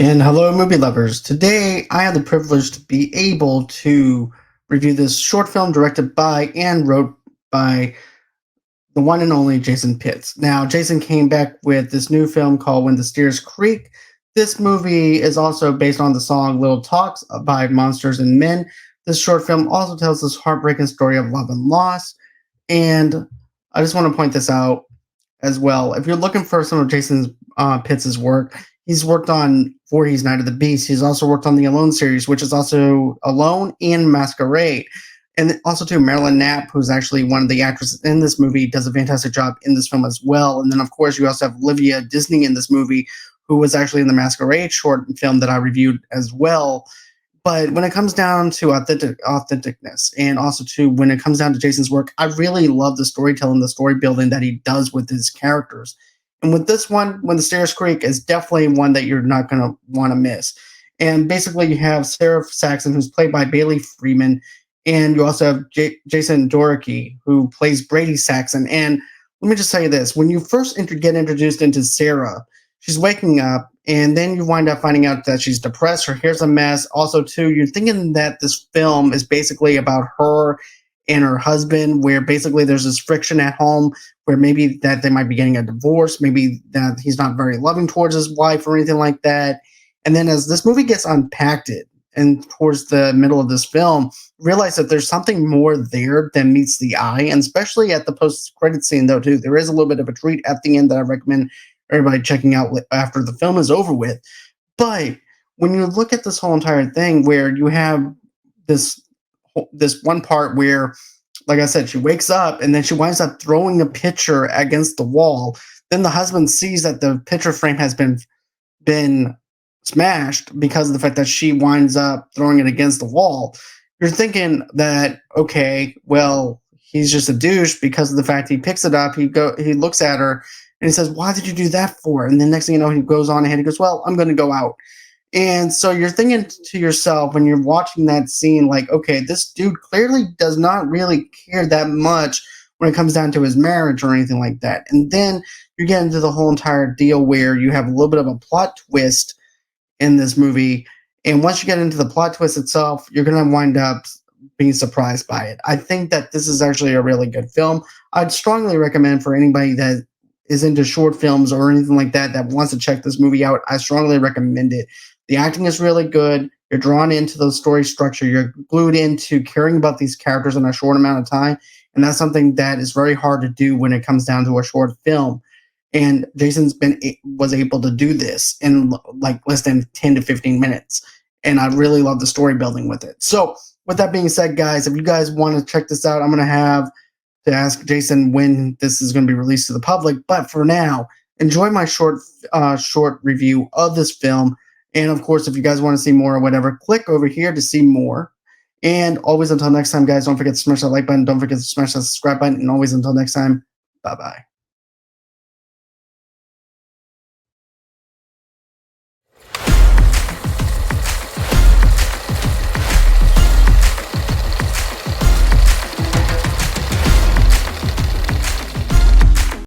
And hello, movie lovers. Today, I have the privilege to be able to review this short film directed by and wrote by the one and only Jason Pitts. Now, Jason came back with this new film called When the Stairs Creak. This movie is also based on the song Little Talks by Monsters and Men. This short film also tells this heartbreaking story of love and loss. And I just want to point this out as well. If you're looking for some of Jason Pitts' work, he's worked on Voorhees Night of the Beast. He's also worked on the Alone series, which is also Alone and Masquerade. And also, too, Marilyn Knapp, who's actually one of the actresses in this movie, does a fantastic job in this film as well. And then, of course, you also have Alivea Disney in this movie, who was actually in the Masquerade short film that I reviewed as well. But when it comes down to authenticness, and also to when it comes down to Jason's work, I really love the storytelling, the story building that he does with his characters. And with this one, When the Stairs Creak, is definitely one that you're not going to want to miss. And basically, you have Sarah Saxon, who's played by Bailey Freeman, and you also have Jason Durkee, who plays Brady Saxon. And let me just tell you this. When you first get introduced into Sarah, she's waking up, and then you wind up finding out that she's depressed. Her hair's a mess. Also, too, you're thinking that this film is basically about her and her husband, where basically there's this friction at home where maybe that they might be getting a divorce, maybe that he's not very loving towards his wife or anything like that. And then as this movie gets unpacked and towards the middle of this film, realize that there's something more there than meets the eye. And especially at the post-credit scene, though, too, there is a little bit of a treat at the end that I recommend everybody checking out after the film is over with. But when you look at this whole entire thing, where you have this one part where, like I said, she wakes up and then she winds up throwing a picture against the wall. Then the husband sees that the picture frame has been smashed because of the fact that she winds up throwing it against the wall. You're thinking that, okay, well, he's just a douche because of the fact he picks it up, he looks at her, and he says, "Why did you do that for?" And then next thing you know, he goes on ahead, he goes, "Well, I'm going to go out." And so you're thinking to yourself when you're watching that scene, like, okay, this dude clearly does not really care that much when it comes down to his marriage or anything like that. And then you get into the whole entire deal where you have a little bit of a plot twist in this movie. And once you get into the plot twist itself, you're going to wind up being surprised by it. I think that this is actually a really good film. I'd strongly recommend for anybody that is into short films or anything like that that wants to check this movie out, I strongly recommend it. The acting is really good. You're drawn into the story structure. You're glued into caring about these characters in a short amount of time. And that's something that is very hard to do when it comes down to a short film. And Jason's was able to do this in like less than 10 to 15 minutes. And I really love the story building with it. So with that being said, guys, if you guys want to check this out, I'm going to have to ask Jason when this is going to be released to the public. But for now, enjoy my short review of this film. And of course, if you guys want to see more or whatever, click over here to see more. And always until next time, guys, don't forget to smash that like button. Don't forget to smash that subscribe button. And always until next time, bye-bye.